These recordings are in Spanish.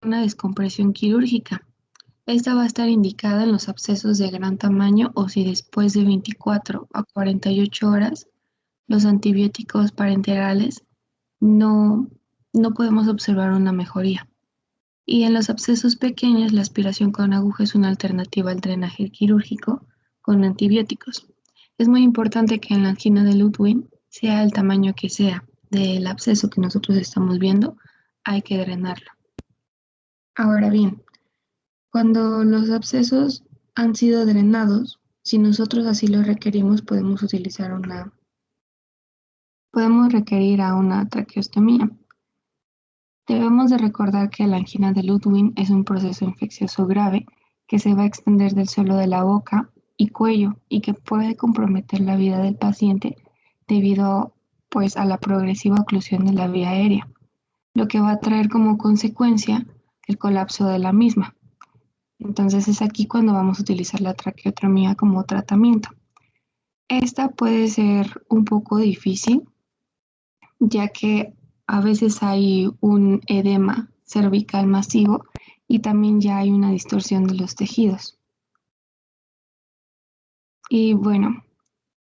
una descompresión quirúrgica. Esta va a estar indicada en los abscesos de gran tamaño o si después de 24 a 48 horas los antibióticos parenterales no, no podemos observar una mejoría. Y en los abscesos pequeños, la aspiración con aguja es una alternativa al drenaje quirúrgico con antibióticos. Es muy importante que en la angina de Ludwig, sea el tamaño que sea del absceso que nosotros estamos viendo, hay que drenarlo. Ahora bien, cuando los abscesos han sido drenados, si nosotros así lo requerimos, podemos requerir a una traqueostomía. Debemos de recordar que la angina de Ludwig es un proceso infeccioso grave que se va a extender del suelo de la boca y cuello y que puede comprometer la vida del paciente debido pues a la progresiva oclusión de la vía aérea, lo que va a traer como consecuencia el colapso de la misma. Entonces es aquí cuando vamos a utilizar la traqueotomía como tratamiento. Esta puede ser un poco difícil, ya que a veces hay un edema cervical masivo y también ya hay una distorsión de los tejidos. Y bueno,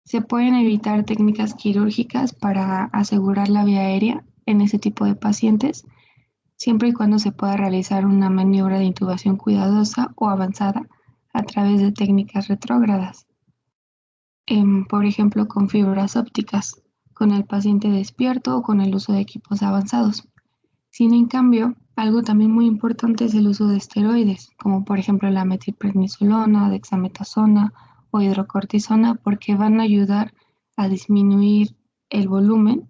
se pueden evitar técnicas quirúrgicas para asegurar la vía aérea en ese tipo de pacientes, siempre y cuando se pueda realizar una maniobra de intubación cuidadosa o avanzada a través de técnicas retrógradas. Por ejemplo, con fibras ópticas, con el paciente despierto o con el uso de equipos avanzados. Sin en cambio, algo también muy importante es el uso de esteroides, como por ejemplo la metilprednisolona, dexametasona o hidrocortisona, porque van a ayudar a disminuir el volumen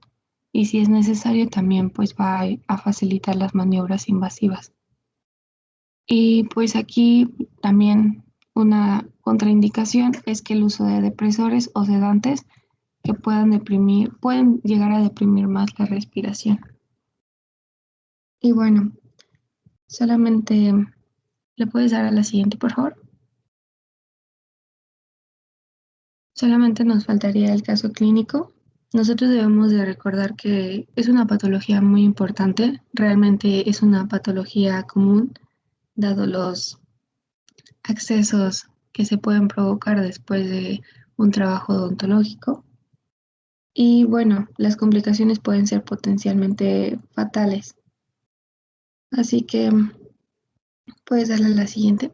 y si es necesario también pues va a facilitar las maniobras invasivas. Y pues aquí también una contraindicación es que el uso de depresores o sedantes que pueden llegar a deprimir más la respiración. Y bueno, solamente le puedes dar a la siguiente, por favor. Solamente nos faltaría el caso clínico. Nosotros debemos de recordar que es una patología muy importante, realmente es una patología común, dado los accesos que se pueden provocar después de un trabajo odontológico. Y bueno, las complicaciones pueden ser potencialmente fatales. Así que puedes darle a la siguiente.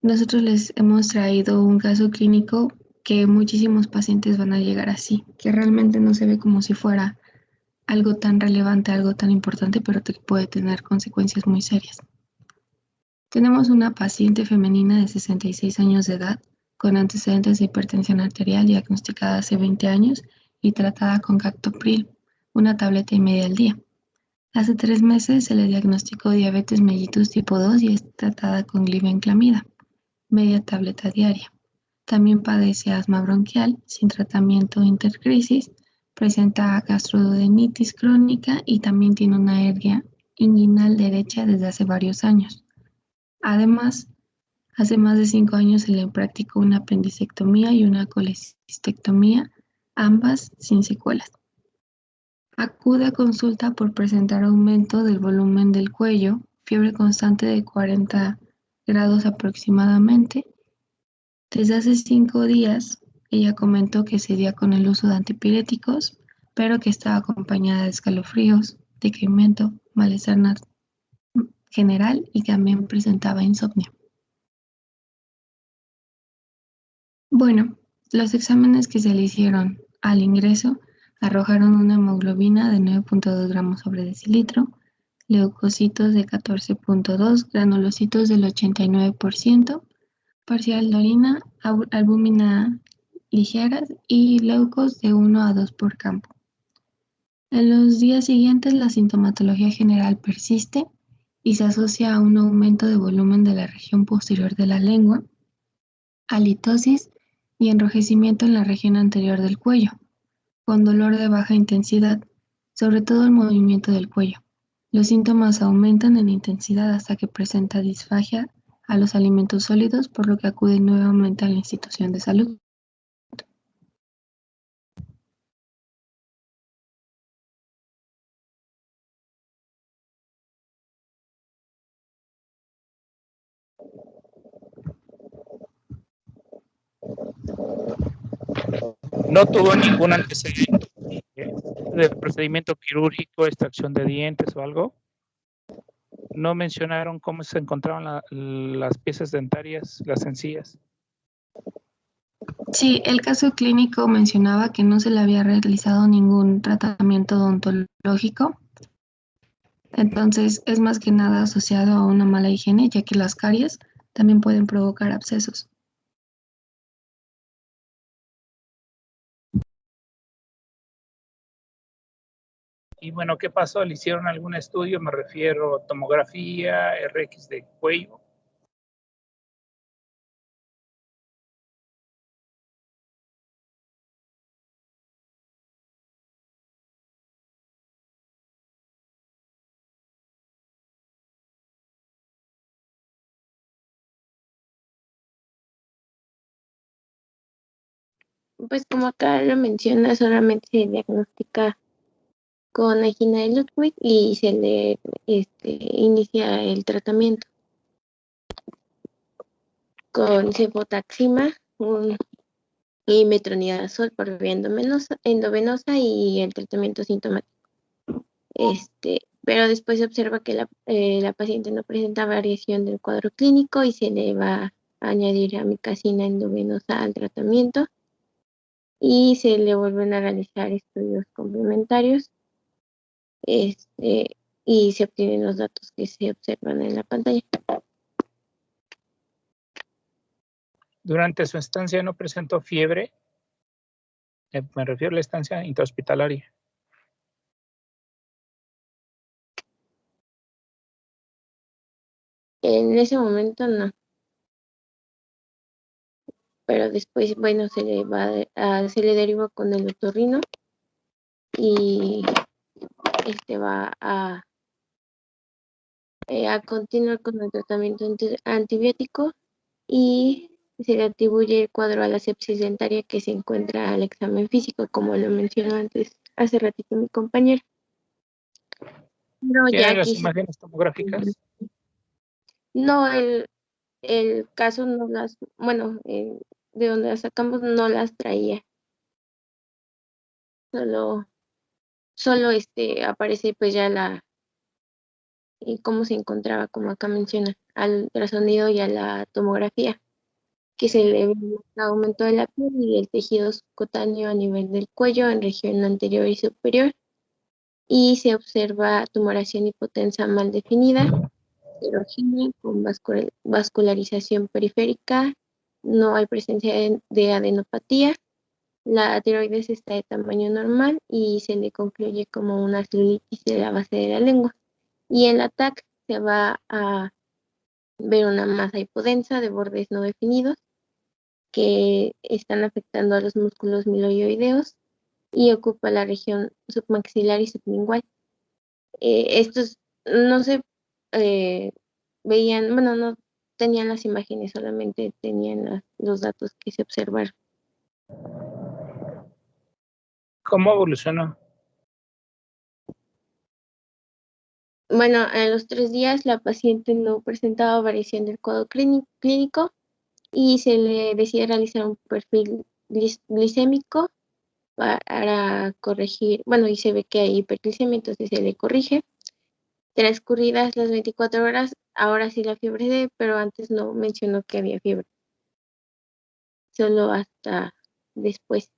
Nosotros les hemos traído un caso clínico que muchísimos pacientes van a llegar así, que realmente no se ve como si fuera algo tan relevante, algo tan importante, pero que puede tener consecuencias muy serias. Tenemos una paciente femenina de 66 años de edad con antecedentes de hipertensión arterial diagnosticada hace 20 años y tratada con Captopril, una tableta y media al día. Hace 3 meses se le diagnosticó diabetes mellitus tipo 2 y es tratada con glibenclamida, media tableta diaria. También padece asma bronquial sin tratamiento intercrisis, presenta gastroduodenitis crónica y también tiene una hernia inguinal derecha desde hace varios años. Además, hace más de 5 años se le practicó una apendicectomía y una colecistectomía, ambas sin secuelas. Acude a consulta por presentar aumento del volumen del cuello, fiebre constante de 40 grados aproximadamente. Desde hace 5 días, ella comentó que seguía con el uso de antipiréticos, pero que estaba acompañada de escalofríos, decaimiento, malestar general y también presentaba insomnio. Bueno, los exámenes que se le hicieron al ingreso arrojaron una hemoglobina de 9.2 gramos sobre decilitro, leucocitos de 14.2, granulocitos del 89%, parcial de orina, albúmina ligeras y leucos de 1 a 2 por campo. En los días siguientes la sintomatología general persiste y se asocia a un aumento de volumen de la región posterior de la lengua, halitosis y enrojecimiento en la región anterior del cuello, con dolor de baja intensidad, sobre todo el movimiento del cuello. Los síntomas aumentan en intensidad hasta que presenta disfagia a los alimentos sólidos, por lo que acude nuevamente a la institución de salud. No tuvo ningún antecedente de procedimiento quirúrgico, extracción de dientes o algo. No mencionaron cómo se encontraban las piezas dentarias, las encías. Sí, el caso clínico mencionaba que no se le había realizado ningún tratamiento odontológico. Entonces es más que nada asociado a una mala higiene, ya que las caries también pueden provocar abscesos. Y bueno, ¿qué pasó? ¿Le hicieron algún estudio? Me refiero a tomografía, RX de cuello. Pues como acá lo menciona, solamente se diagnostica con angina de Ludwig y se le inicia el tratamiento con cefotaxima y metronidazol por vía endovenosa y el tratamiento sintomático. Pero después se observa que la paciente no presenta variación del cuadro clínico y se le va a añadir amikacina endovenosa al tratamiento y se le vuelven a realizar estudios complementarios y se obtienen los datos que se observan en la pantalla. Durante su estancia no presentó fiebre. Me refiero a la estancia intrahospitalaria. En ese momento no, pero después, bueno, se le deriva con el otorrino y va a continuar con el tratamiento antibiótico y se le atribuye el cuadro a la sepsis dentaria que se encuentra al examen físico, como lo mencionó antes, hace ratito mi compañero. No, ya ¿Tienen las aquí imágenes tomográficas? No, el caso no de donde las sacamos no las traía. Solo aparece pues ya y cómo se encontraba, como acá menciona, al ultrasonido y a la tomografía, que se le ve un aumento de la piel y el tejido subcutáneo a nivel del cuello en región anterior y superior, y se observa tumoración hipotensa mal definida, heterogénea, con vascularización periférica, no hay presencia de adenopatía, la tiroides está de tamaño normal y se le concluye como una celulitis de la base de la lengua. Y en la TAC se va a ver una masa hipodensa de bordes no definidos que están afectando a los músculos miloioideos y ocupa la región submaxilar y sublingual. Estos no se veían, bueno, no tenían las imágenes, solamente tenían los datos que se observaron. ¿Cómo evolucionó? Bueno, a los 3 días la paciente no presentaba variación del cuadro clínico y se le decide realizar un perfil glicémico para corregir, bueno, y se ve que hay hiperglicemia, entonces se le corrige. Transcurridas las 24 horas, ahora sí la fiebre pero antes no mencionó que había fiebre, solo hasta después.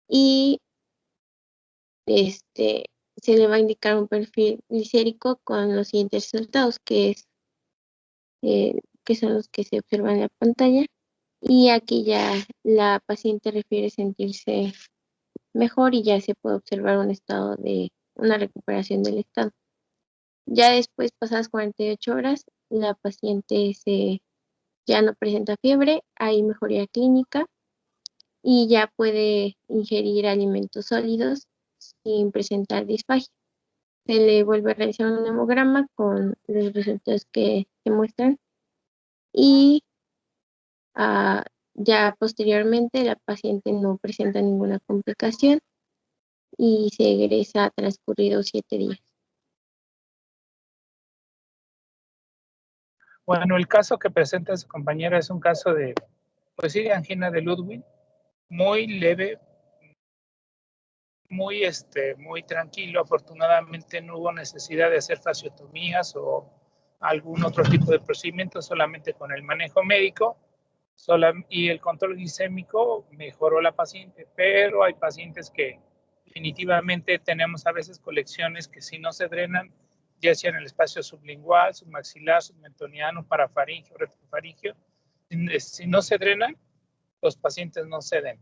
Y se le va a indicar un perfil glicérico con los siguientes resultados, que son los que se observan en la pantalla. Y aquí ya la paciente refiere sentirse mejor y ya se puede observar un estado de una recuperación del estado. Ya después, pasadas 48 horas, la paciente ya no presenta fiebre, hay mejoría clínica y ya puede ingerir alimentos sólidos sin presentar disfagia. Se le vuelve a realizar un hemograma con los resultados que se muestran y ya posteriormente la paciente no presenta ninguna complicación y se egresa transcurridos 7 días. Bueno, el caso que presenta su compañera es un caso de, pues sí, de angina de Ludwig, muy leve, muy tranquilo. Afortunadamente no hubo necesidad de hacer fasciotomías o algún otro tipo de procedimiento, solamente con el manejo médico y el control glicémico mejoró la paciente, pero hay pacientes que definitivamente tenemos a veces colecciones que si no se drenan, ya sea en el espacio sublingual, submaxilar, submentoniano, parafaringio, retrofaringio, si no se drenan, los pacientes no ceden.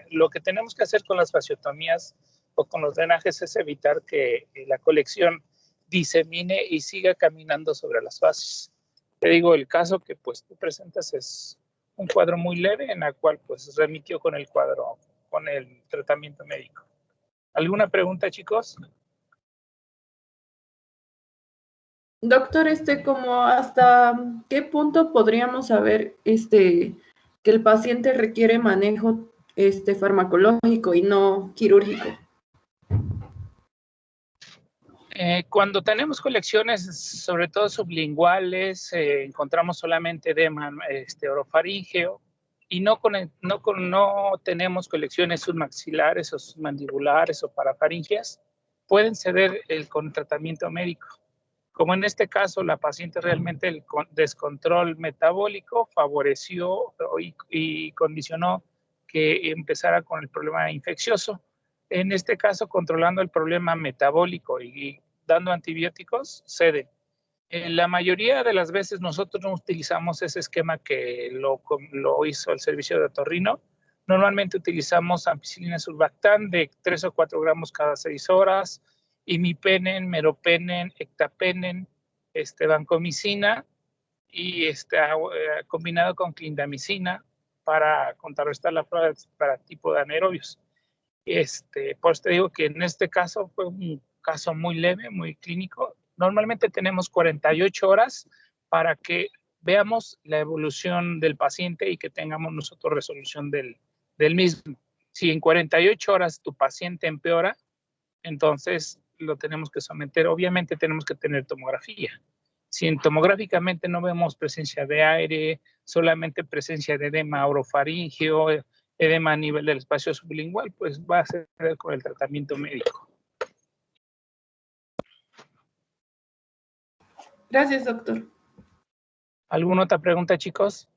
Lo que tenemos que hacer con las fasciotomías o con los drenajes es evitar que la colección disemine y siga caminando sobre las fases. Te digo, el caso que pues tú presentas es un cuadro muy leve en el cual pues remitió con el cuadro, con el tratamiento médico. ¿Alguna pregunta, chicos? Doctor, ¿como hasta qué punto podríamos saber que el paciente requiere manejo farmacológico y no quirúrgico? Cuando tenemos colecciones, sobre todo sublinguales, encontramos solamente edema orofaríngeo y no tenemos colecciones submaxilares o submandibulares o parafaringias, pueden ceder con tratamiento médico. Como en este caso, la paciente realmente el descontrol metabólico favoreció y condicionó que empezara con el problema infeccioso. En este caso, controlando el problema metabólico y dando antibióticos, cede. La mayoría de las veces nosotros no utilizamos ese esquema que lo hizo el servicio de otorrino. Normalmente utilizamos ampicilina surfactán de 3 o 4 gramos cada 6 horas, imipenen, meropenen, ectapenen, vancomicina y combinado con clindamicina para contrarrestar la prueba para tipo de anaerobios. Por eso te digo que en este caso fue un caso muy leve, muy clínico. Normalmente tenemos 48 horas para que veamos la evolución del paciente y que tengamos nosotros resolución del mismo. Si en 48 horas tu paciente empeora, entonces lo tenemos que someter. Obviamente tenemos que tener tomografía. Si tomográficamente no vemos presencia de aire, solamente presencia de edema orofaríngeo, edema a nivel del espacio sublingual, pues va a ser con el tratamiento médico. Gracias, doctor. ¿Alguna otra pregunta, chicos?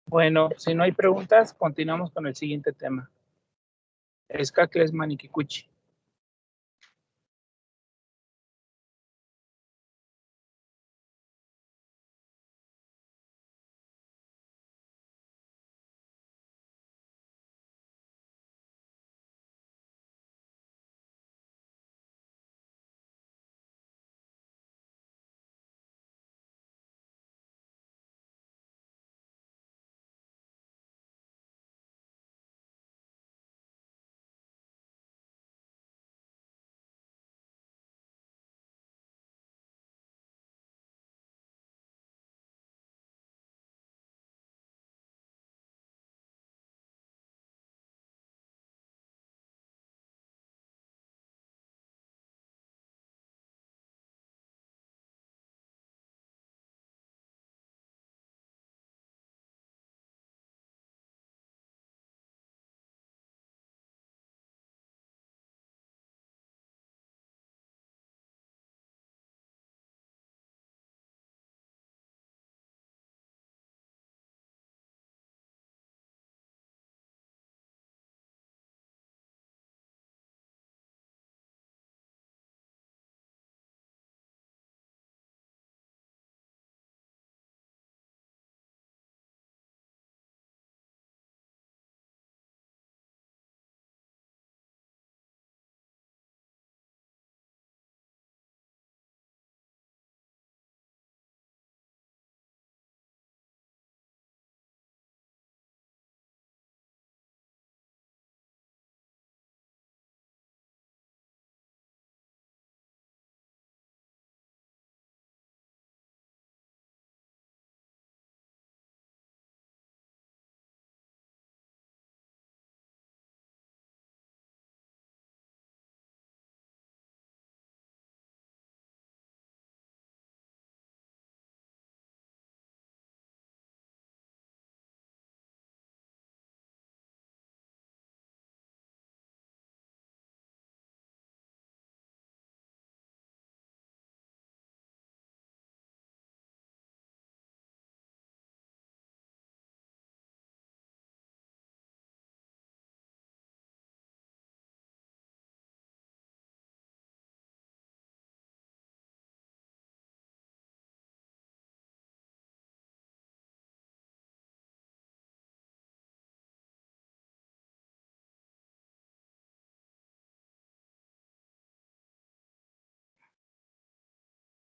Bueno, si no hay preguntas, continuamos con el siguiente tema. Escacles maniquicuchi.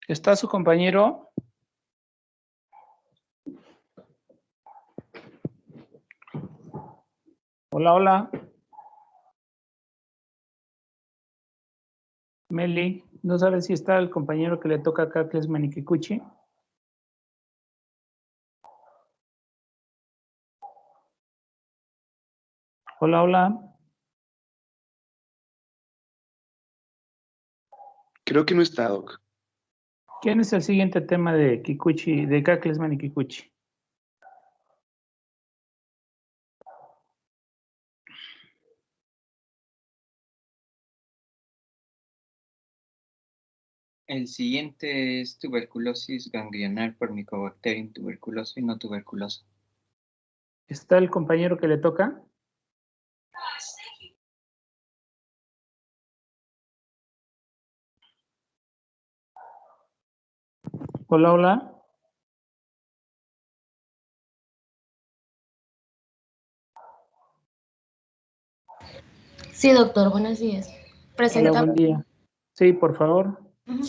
¿Está su compañero? Hola, hola. Meli, ¿no sabes si está el compañero que le toca acá, que es Manikikuchi? Hola, hola. Creo que no está, Doc. ¿Quién es el siguiente tema de Kikuchi, de Kakles Manikikuchi? El siguiente es tuberculosis ganglionar por Mycobacterium tuberculosis y no tuberculosa. ¿Está el compañero que le toca? Hola, hola. Sí, doctor, buenos días. Hola, Presenta. buen día. Sí, por favor. Ujú.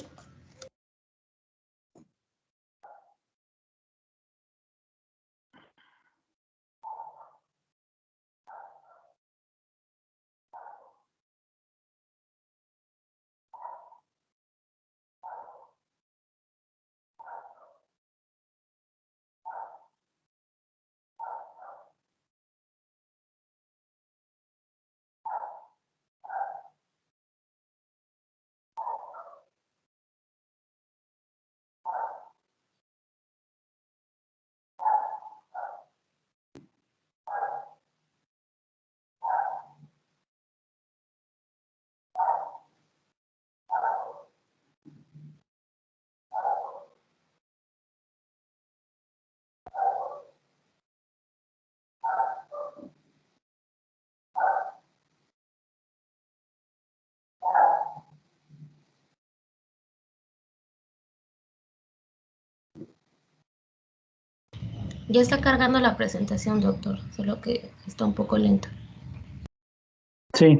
Ya está cargando la presentación, doctor, solo que está un poco lenta. Sí.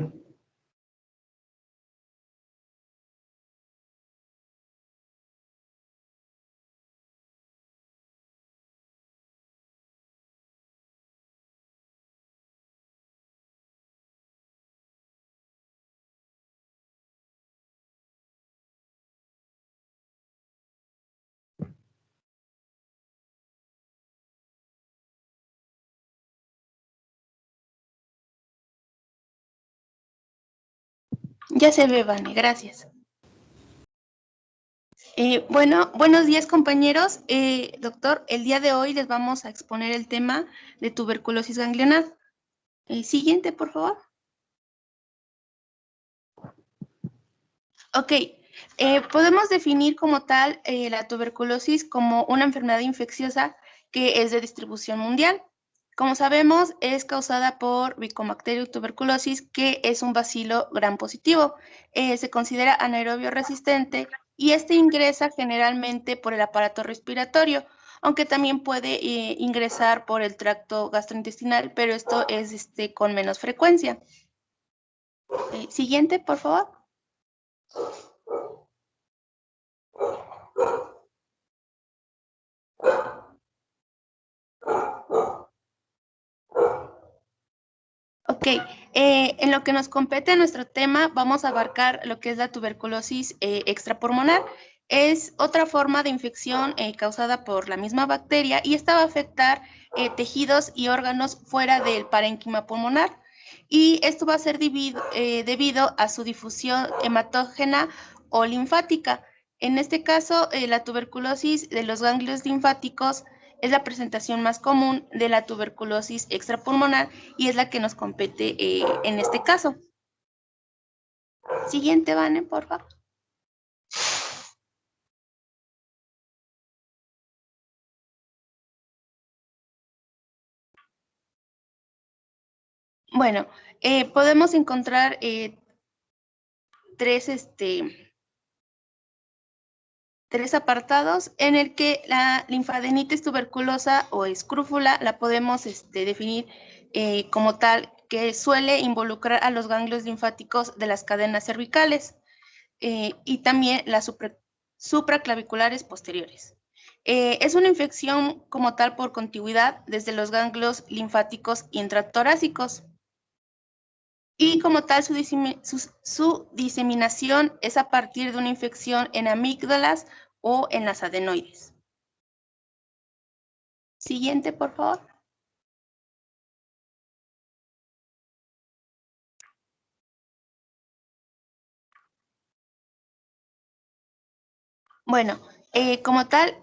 Ya se ve, Vane, gracias. Bueno, buenos días, compañeros. Doctor, el día de hoy les vamos a exponer el tema de tuberculosis ganglionar. Siguiente, por favor. Ok, podemos definir como tal la tuberculosis como una enfermedad infecciosa que es de distribución mundial. Como sabemos, es causada por Mycobacterium tuberculosis, que es un bacilo gram positivo. Se considera anaerobio resistente y este ingresa generalmente por el aparato respiratorio, aunque también puede ingresar por el tracto gastrointestinal, pero esto es con menos frecuencia. Siguiente, por favor. Ok, en lo que nos compete a nuestro tema, vamos a abarcar lo que es la tuberculosis extrapulmonar. Es otra forma de infección causada por la misma bacteria y esta va a afectar tejidos y órganos fuera del parénquima pulmonar. Y esto va a ser debido a su difusión hematógena o linfática. En este caso, la tuberculosis de los ganglios linfáticos es la presentación más común de la tuberculosis extrapulmonar y es la que nos compete en este caso. Siguiente, Vane, por favor. Bueno, podemos encontrar tres apartados en el que la linfadenitis tuberculosa o escrófula la podemos definir como tal, que suele involucrar a los ganglios linfáticos de las cadenas cervicales y también la supraclaviculares posteriores. Es una infección como tal por contigüidad desde los ganglios linfáticos intratorácicos. Y como tal, su diseminación es a partir de una infección en amígdalas o en las adenoides. Siguiente, por favor. Bueno, como tal,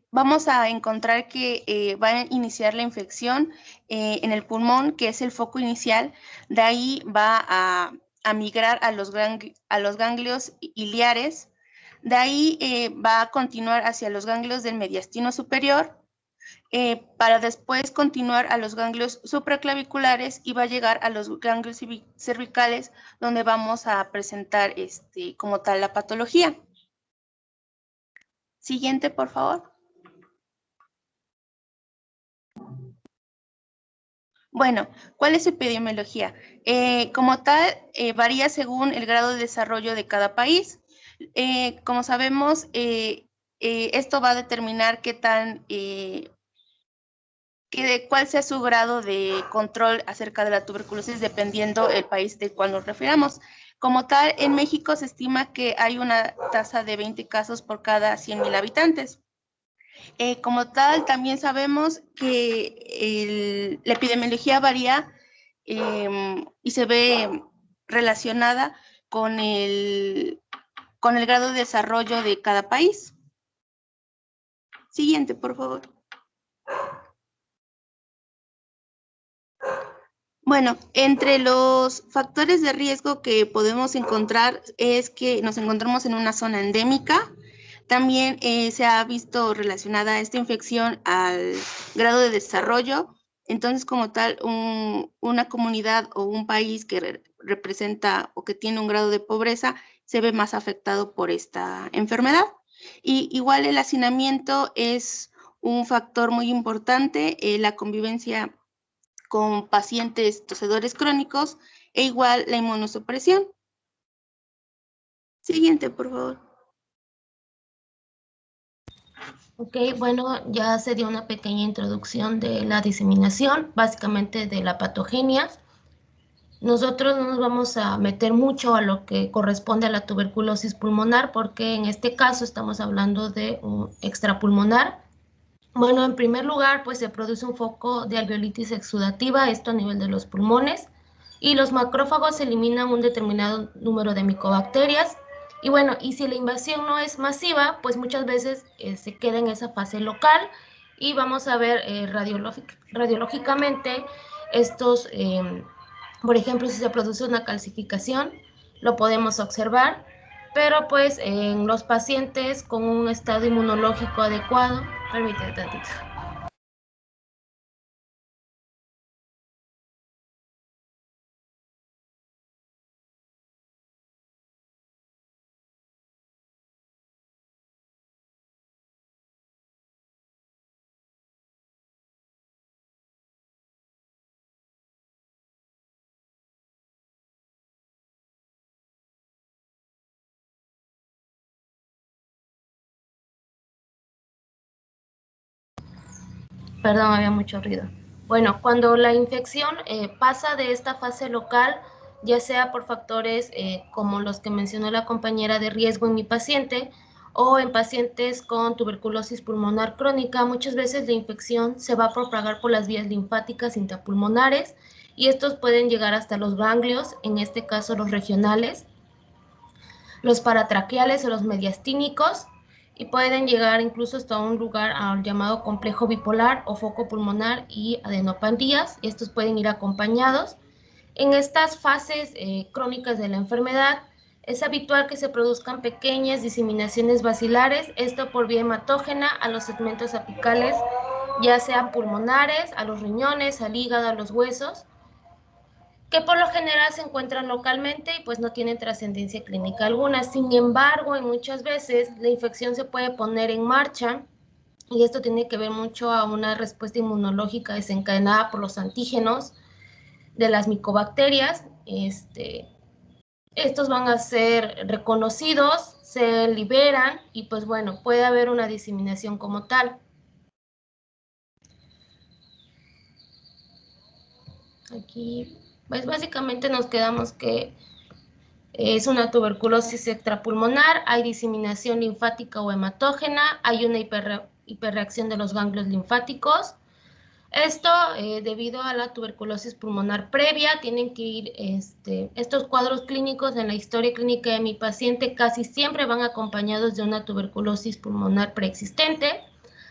vamos a encontrar que va a iniciar la infección en el pulmón, que es el foco inicial. De ahí va a migrar a los ganglios iliares. De ahí va a continuar hacia los ganglios del mediastino superior, para después continuar a los ganglios supraclaviculares y va a llegar a los ganglios cervicales, donde vamos a presentar como tal la patología. Siguiente, por favor. Bueno, ¿cuál es su epidemiología? Como tal, varía según el grado de desarrollo de cada país. Como sabemos, esto va a determinar cuál sea su grado de control acerca de la tuberculosis, dependiendo el país del cual nos refiramos. Como tal, en México se estima que hay una tasa de 20 casos por cada 100,000 habitantes. Como tal, también sabemos que la epidemiología varía y se ve relacionada con el grado de desarrollo de cada país. Siguiente, por favor. Bueno, entre los factores de riesgo que podemos encontrar es que nos encontramos en una zona endémica. También se ha visto relacionada esta infección al grado de desarrollo. Entonces, como tal, una comunidad o un país que representa o que tiene un grado de pobreza se ve más afectado por esta enfermedad. Y igual el hacinamiento es un factor muy importante, la convivencia con pacientes tosedores crónicos e igual la inmunosupresión. Siguiente, por favor. Ok, bueno, ya se dio una pequeña introducción de la diseminación, básicamente de la patogenia. Nosotros no nos vamos a meter mucho a lo que corresponde a la tuberculosis pulmonar, porque en este caso estamos hablando de un extrapulmonar. Bueno, en primer lugar, pues se produce un foco de alveolitis exudativa, esto a nivel de los pulmones, y los macrófagos eliminan un determinado número de micobacterias. Y bueno, y si la invasión no es masiva, pues muchas veces se queda en esa fase local y vamos a ver radiológicamente estos, por ejemplo, si se produce una calcificación, lo podemos observar, pero pues en los pacientes con un estado inmunológico adecuado, permíteme tantito. Perdón, había mucho ruido. Bueno, cuando la infección pasa de esta fase local, ya sea por factores como los que mencionó la compañera de riesgo en mi paciente o en pacientes con tuberculosis pulmonar crónica, muchas veces la infección se va a propagar por las vías linfáticas intrapulmonares y estos pueden llegar hasta los ganglios, en este caso los regionales, los paratraqueales o los mediastínicos, y pueden llegar incluso hasta un lugar al llamado complejo bipolar o foco pulmonar y adenopatías. Estos pueden ir acompañados. En estas fases crónicas de la enfermedad es habitual que se produzcan pequeñas diseminaciones bacilares, esto por vía hematógena a los segmentos apicales, ya sean pulmonares, a los riñones, al hígado, a los huesos, que por lo general se encuentran localmente y pues no tienen trascendencia clínica alguna. Sin embargo, en muchas veces la infección se puede poner en marcha y esto tiene que ver mucho a una respuesta inmunológica desencadenada por los antígenos de las micobacterias. Estos van a ser reconocidos se liberan y pues bueno, puede haber una diseminación como tal. Aquí, pues básicamente nos quedamos que es una tuberculosis extrapulmonar, hay diseminación linfática o hematógena, hay una hiperreacción de los ganglios linfáticos. Esto, debido a la tuberculosis pulmonar previa, tienen que ir, estos cuadros clínicos en la historia clínica de mi paciente casi siempre van acompañados de una tuberculosis pulmonar preexistente.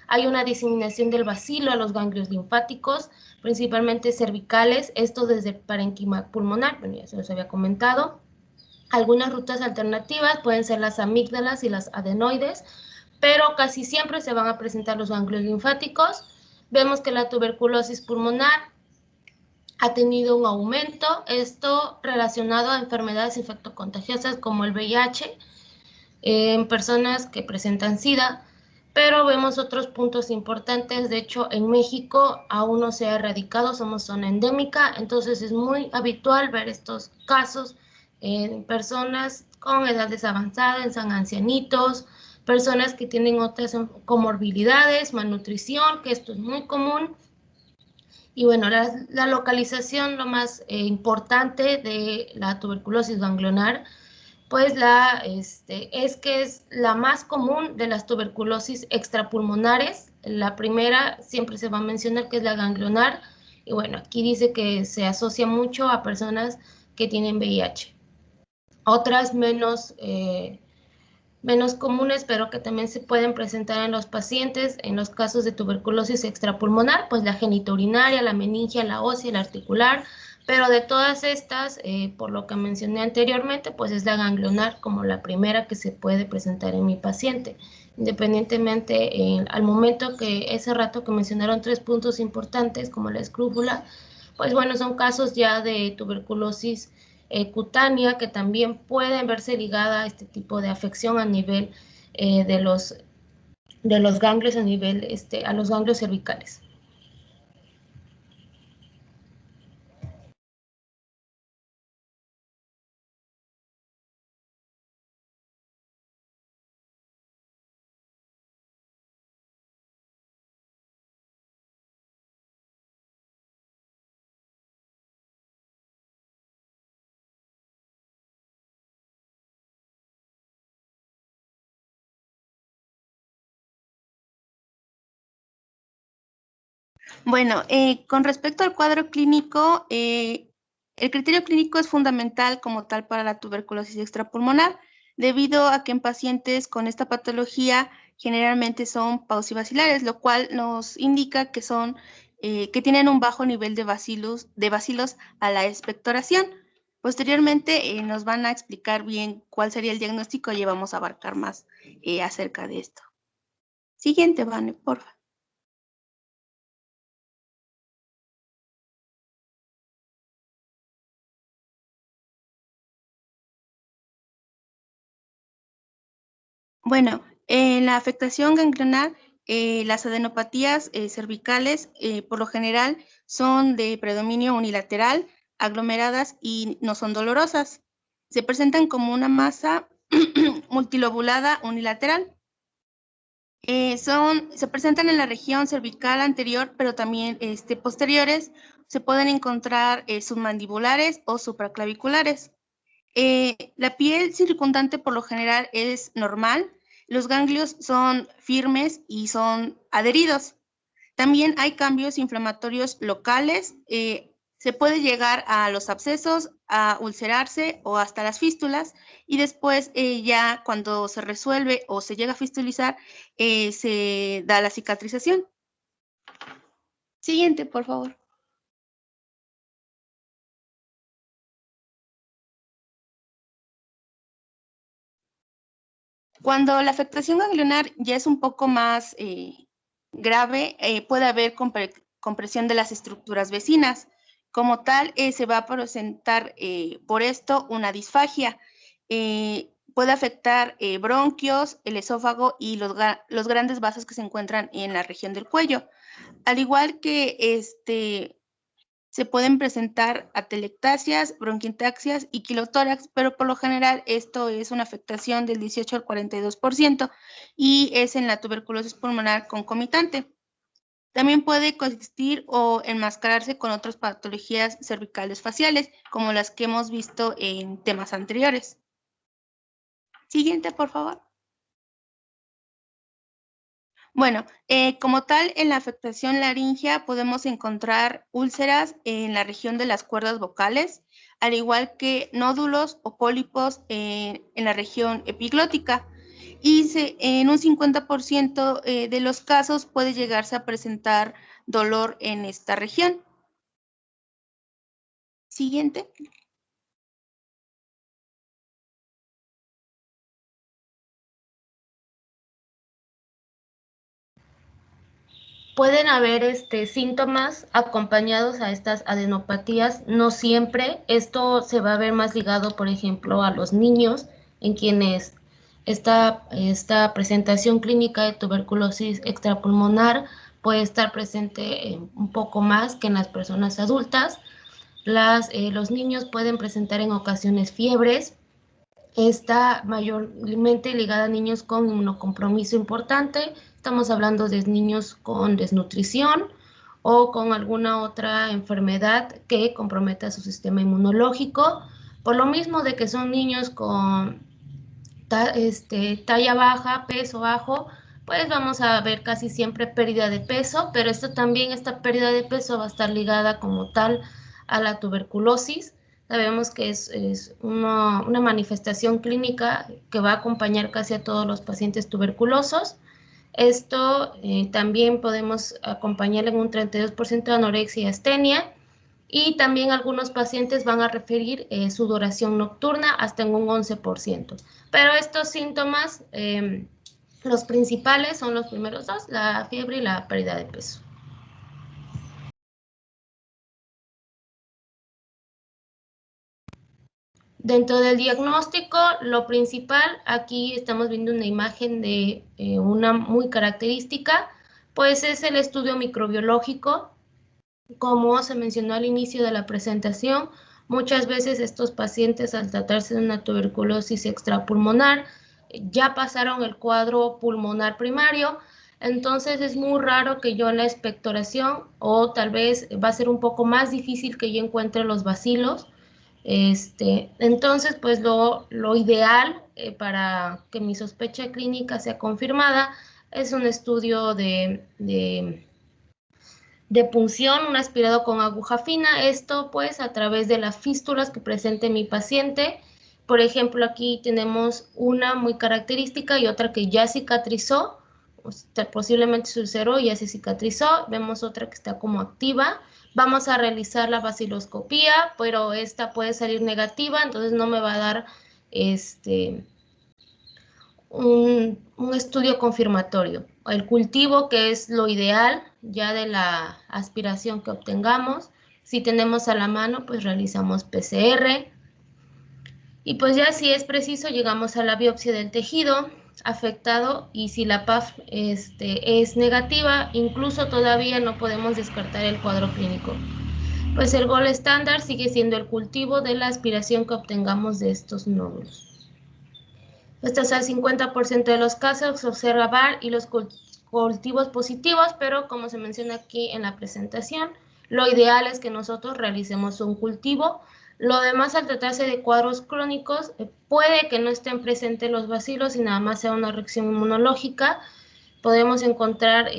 Hay una diseminación del bacilo a los ganglios linfáticos, principalmente cervicales, esto desde el parénquima pulmonar, bueno, ya se los había comentado. Algunas rutas alternativas pueden ser las amígdalas y las adenoides, pero casi siempre se van a presentar los ganglios linfáticos. Vemos que la tuberculosis pulmonar ha tenido un aumento, esto relacionado a enfermedades infectocontagiosas como el VIH, en personas que presentan SIDA, pero vemos otros puntos importantes. De hecho, en México aún no se ha erradicado, somos zona endémica, entonces es muy habitual ver estos casos en personas con edades avanzadas, en ancianitos, personas que tienen otras comorbilidades, malnutrición, que esto es muy común. Y bueno, la localización, lo más importante de la tuberculosis ganglionar, pues es que es la más común de las tuberculosis extrapulmonares. La primera siempre se va a mencionar que es la ganglionar, y bueno, aquí dice que se asocia mucho a personas que tienen VIH. Otras menos comunes, pero que también se pueden presentar en los pacientes, en los casos de tuberculosis extrapulmonar, pues la genitourinaria, la meningia, la ósea, la articular, pero de todas estas, por lo que mencioné anteriormente, pues es la ganglionar como la primera que se puede presentar en mi paciente. Independientemente, al momento que ese rato que mencionaron 3 puntos importantes, como la escrúpula, pues bueno, son casos ya de tuberculosis cutánea que también pueden verse ligada a este tipo de afección a nivel de los ganglios, a nivel a los ganglios cervicales. Bueno, con respecto al cuadro clínico, el criterio clínico es fundamental como tal para la tuberculosis extrapulmonar, debido a que en pacientes con esta patología generalmente son paucibacilares, lo cual nos indica que que tienen un bajo nivel de bacilos a la expectoración. Posteriormente nos van a explicar bien cuál sería el diagnóstico y vamos a abarcar más acerca de esto. Siguiente, Vane, por favor. Bueno, en la afectación ganglionar, las adenopatías cervicales por lo general son de predominio unilateral, aglomeradas y no son dolorosas. Se presentan como una masa multilobulada unilateral. Se presentan en la región cervical anterior, pero también posteriores. Se pueden encontrar submandibulares o supraclaviculares. La piel circundante por lo general es normal, los ganglios son firmes y son adheridos. También hay cambios inflamatorios locales, se puede llegar a los abscesos, a ulcerarse o hasta las fístulas, y después ya cuando se resuelve o se llega a fistulizar, se da la cicatrización. Siguiente, por favor. Cuando la afectación ganglionar ya es un poco más grave, puede haber compresión de las estructuras vecinas. Como tal, se va a presentar por esto una disfagia. Puede afectar bronquios, el esófago y los grandes vasos que se encuentran en la región del cuello. Al igual que Se pueden presentar atelectasias, bronquiectasias y quilotórax, pero por lo general esto es una afectación del 18 al 42% y es en la tuberculosis pulmonar concomitante. También puede coexistir o enmascararse con otras patologías cervicales faciales, como las que hemos visto en temas anteriores. Siguiente, por favor. Bueno, como tal, en la afectación laringea podemos encontrar úlceras en la región de las cuerdas vocales, al igual que nódulos o pólipos en la región epiglótica. Y en un 50% de los casos puede llegarse a presentar dolor en esta región. Siguiente. Pueden haber síntomas acompañados a estas adenopatías, no siempre. Esto se va a ver más ligado, por ejemplo, a los niños, en quienes esta presentación clínica de tuberculosis extrapulmonar puede estar presente un poco más que en las personas adultas. Los niños pueden presentar en ocasiones fiebres. Está mayormente ligada a niños con inmunocompromiso importante. Estamos hablando de niños con desnutrición o con alguna otra enfermedad que comprometa su sistema inmunológico. Por lo mismo de que son niños con talla baja, peso bajo, pues vamos a ver casi siempre pérdida de peso, pero esta pérdida de peso va a estar ligada como tal a la tuberculosis. Sabemos que es una manifestación clínica que va a acompañar casi a todos los pacientes tuberculosos. Esto también podemos acompañar en un 32% de anorexia y astenia, y también algunos pacientes van a referir sudoración nocturna hasta en un 11%. Pero estos síntomas, los principales son los primeros dos, la fiebre y la pérdida de peso. Dentro del diagnóstico, lo principal, aquí estamos viendo una imagen de una muy característica, pues es el estudio microbiológico. Como se mencionó al inicio de la presentación, muchas veces estos pacientes, al tratarse de una tuberculosis extrapulmonar, ya pasaron el cuadro pulmonar primario. Entonces es muy raro que yo en la expectoración, o tal vez va a ser un poco más difícil que yo encuentre los bacilos. Entonces, pues lo ideal para que mi sospecha clínica sea confirmada es un estudio de punción, un aspirado con aguja fina. Esto pues a través de las fístulas que presente mi paciente. Por ejemplo, aquí tenemos una muy característica y otra que ya cicatrizó, posiblemente se ulceró y ya se cicatrizó. Vemos otra que está como activa. Vamos a realizar la baciloscopía, pero esta puede salir negativa, entonces no me va a dar un estudio confirmatorio. El cultivo, que es lo ideal ya de la aspiración que obtengamos. Si tenemos a la mano, pues realizamos PCR. Y pues ya si es preciso, llegamos a la biopsia del tejido afectado, y si la PAF es negativa, incluso todavía no podemos descartar el cuadro clínico. Pues el gold estándar sigue siendo el cultivo de la aspiración que obtengamos de estos nódulos. Estos al 50% de los casos se observa VAR y los cultivos positivos, pero como se menciona aquí en la presentación, lo ideal es que nosotros realicemos un cultivo. Lo demás, al tratarse de cuadros crónicos, puede que no estén presentes los bacilos y nada más sea una reacción inmunológica. Podemos encontrar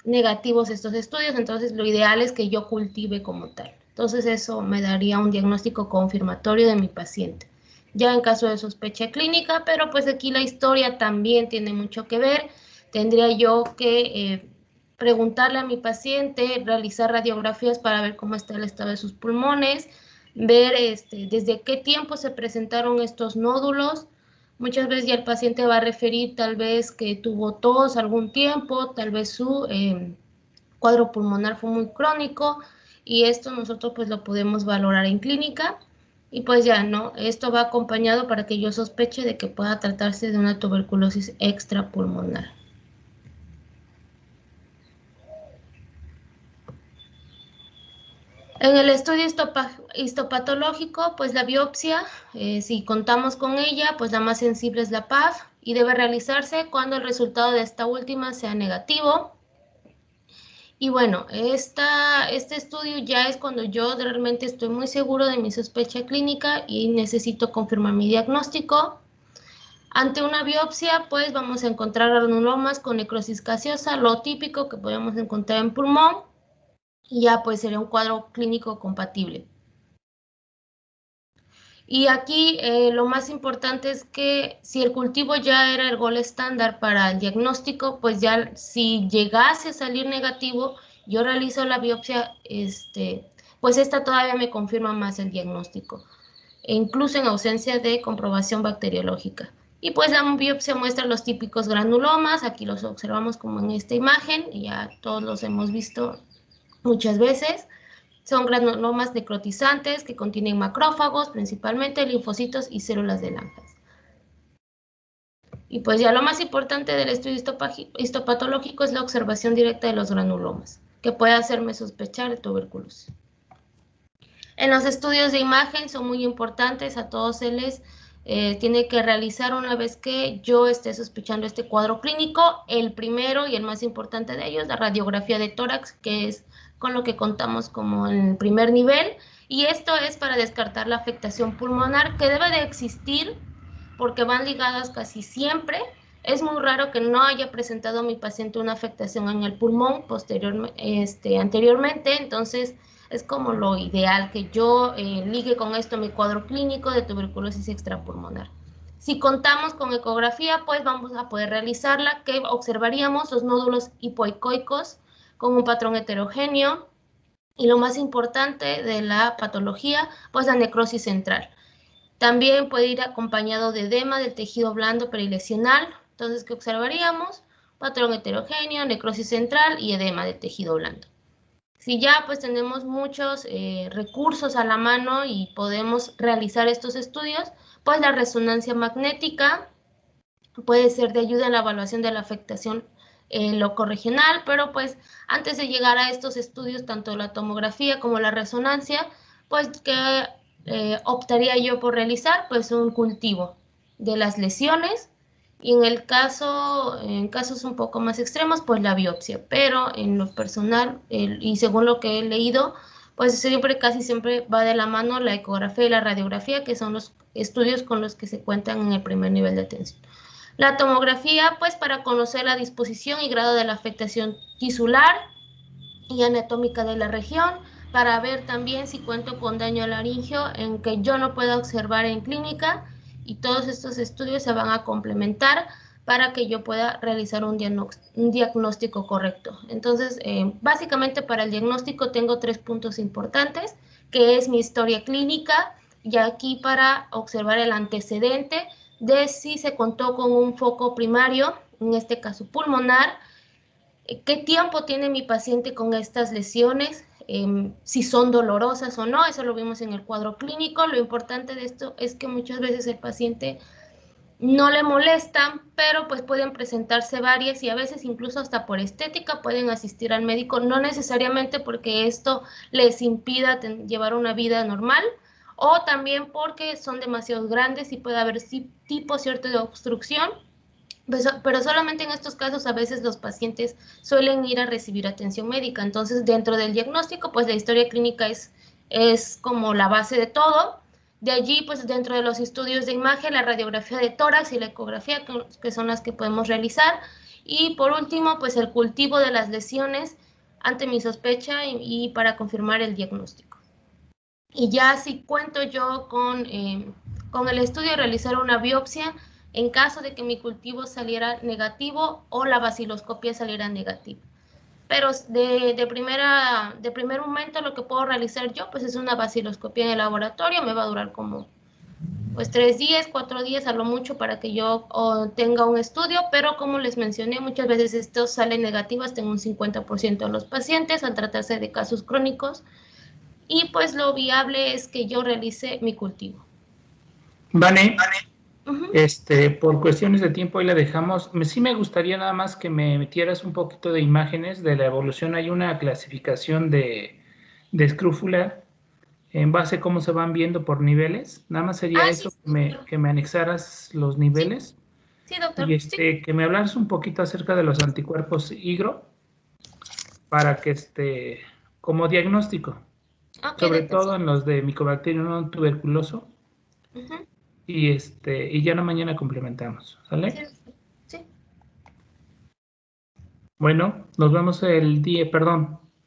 negativos estos estudios, entonces lo ideal es que yo cultive como tal. Entonces eso me daría un diagnóstico confirmatorio de mi paciente. Ya en caso de sospecha clínica, pero pues aquí la historia también tiene mucho que ver. Tendría yo que preguntarle a mi paciente, realizar radiografías para ver cómo está el estado de sus pulmones, ver desde qué tiempo se presentaron estos nódulos. Muchas veces ya el paciente va a referir tal vez que tuvo tos algún tiempo, tal vez su cuadro pulmonar fue muy crónico, y esto nosotros pues lo podemos valorar en clínica. Y pues ya, ¿no? Esto va acompañado para que yo sospeche de que pueda tratarse de una tuberculosis extrapulmonar. En el estudio histopatológico, pues la biopsia, si contamos con ella, pues la más sensible es la PAF y debe realizarse cuando el resultado de esta última sea negativo. Y bueno, este estudio ya es cuando yo realmente estoy muy seguro de mi sospecha clínica y necesito confirmar mi diagnóstico. Ante una biopsia, pues vamos a encontrar granulomas con necrosis gaseosa, lo típico que podemos encontrar en pulmón, y ya pues sería un cuadro clínico compatible. Y aquí lo más importante es que si el cultivo ya era el gol estándar para el diagnóstico, pues ya si llegase a salir negativo, yo realizo la biopsia, pues esta todavía me confirma más el diagnóstico, e incluso en ausencia de comprobación bacteriológica. Y pues la biopsia muestra los típicos granulomas, aquí los observamos como en esta imagen, y ya todos los hemos visto muchas veces. Son granulomas necrotizantes que contienen macrófagos, principalmente linfocitos y células de Langhans. Y pues ya lo más importante del estudio histopatológico es la observación directa de los granulomas, que puede hacerme sospechar de tuberculosis. En los estudios de imagen son muy importantes, a todos se les tiene que realizar una vez que yo esté sospechando este cuadro clínico. El primero y el más importante de ellos, la radiografía de tórax, que es con lo que contamos como en el primer nivel, y esto es para descartar la afectación pulmonar que debe de existir porque van ligadas casi siempre. Es muy raro que no haya presentado mi paciente una afectación en el pulmón anteriormente, entonces es como lo ideal que yo ligue con esto mi cuadro clínico de tuberculosis extrapulmonar. Si contamos con ecografía, pues vamos a poder realizarla, que observaríamos los nódulos hipoicoicos con un patrón heterogéneo, y lo más importante de la patología, pues la necrosis central. También puede ir acompañado de edema del tejido blando perilesional. Entonces, ¿qué observaríamos? Patrón heterogéneo, necrosis central y edema del tejido blando. Si ya pues tenemos muchos recursos a la mano y podemos realizar estos estudios, pues la resonancia magnética puede ser de ayuda en la evaluación de la afectación locorregional, pero pues antes de llegar a estos estudios, tanto la tomografía como la resonancia, pues que optaría yo por realizar pues un cultivo de las lesiones, y en casos un poco más extremos, pues la biopsia, pero en lo personal y según lo que he leído, pues casi siempre va de la mano la ecografía y la radiografía, que son los estudios con los que se cuentan en el primer nivel de atención. La tomografía, pues para conocer la disposición y grado de la afectación tisular y anatómica de la región, para ver también si cuento con daño laringio en que yo no pueda observar en clínica, y todos estos estudios se van a complementar para que yo pueda realizar un diagnóstico correcto. Entonces, básicamente para el diagnóstico tengo 3 puntos importantes, que es mi historia clínica, y aquí para observar el antecedente de si se contó con un foco primario, en este caso pulmonar, qué tiempo tiene mi paciente con estas lesiones, si son dolorosas o no, eso lo vimos en el cuadro clínico. Lo importante de esto es que muchas veces el paciente no le molestan, pero pues pueden presentarse varias, y a veces incluso hasta por estética pueden asistir al médico, no necesariamente porque esto les impida llevar una vida normal, o también porque son demasiado grandes y puede haber tipo cierta de obstrucción, pero solamente en estos casos a veces los pacientes suelen ir a recibir atención médica. Entonces, dentro del diagnóstico, pues la historia clínica es como la base de todo. De allí, pues dentro de los estudios de imagen, la radiografía de tórax y la ecografía, que son las que podemos realizar. Y por último, pues el cultivo de las lesiones ante mi sospecha y para confirmar el diagnóstico. Y ya si cuento yo con el estudio de realizar una biopsia, en caso de que mi cultivo saliera negativo o la baciloscopia saliera negativa. Pero de primer momento lo que puedo realizar yo pues es una baciloscopia en el laboratorio. Me va a durar como pues 3 días, 4 días a lo mucho para que yo tenga un estudio, pero como les mencioné, muchas veces esto sale negativo hasta en un 50% de los pacientes al tratarse de casos crónicos, y pues lo viable es que yo realice mi cultivo. Vane. Por cuestiones de tiempo ahí la dejamos. Sí me gustaría nada más que me metieras un poquito de imágenes de la evolución. Hay una clasificación de de escrófula en base a cómo se van viendo por niveles. Nada más sería eso, sí, que me anexaras los niveles. Sí, doctor. Y Sí. que me hablaras un poquito acerca de los anticuerpos IgRO para que como diagnóstico, Ok, sobre doctor, todo en los de Mycobacterium non tuberculoso. Ujú. Y ya no mañana complementamos, ¿sale? Sí, doctor. Sí. Nos vemos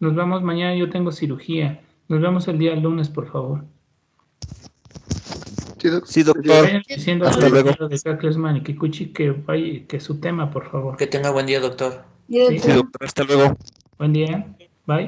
nos vemos mañana, yo tengo cirugía. Nos vemos el día lunes, por favor. Sí, doctor. Vayan diciendo al Hasta luego. compañero de Kaklesman y Kikuchi que su tema, por favor. Que tenga buen día, doctor. Sí, Sí, doctor. Hasta luego. buen día. Bye.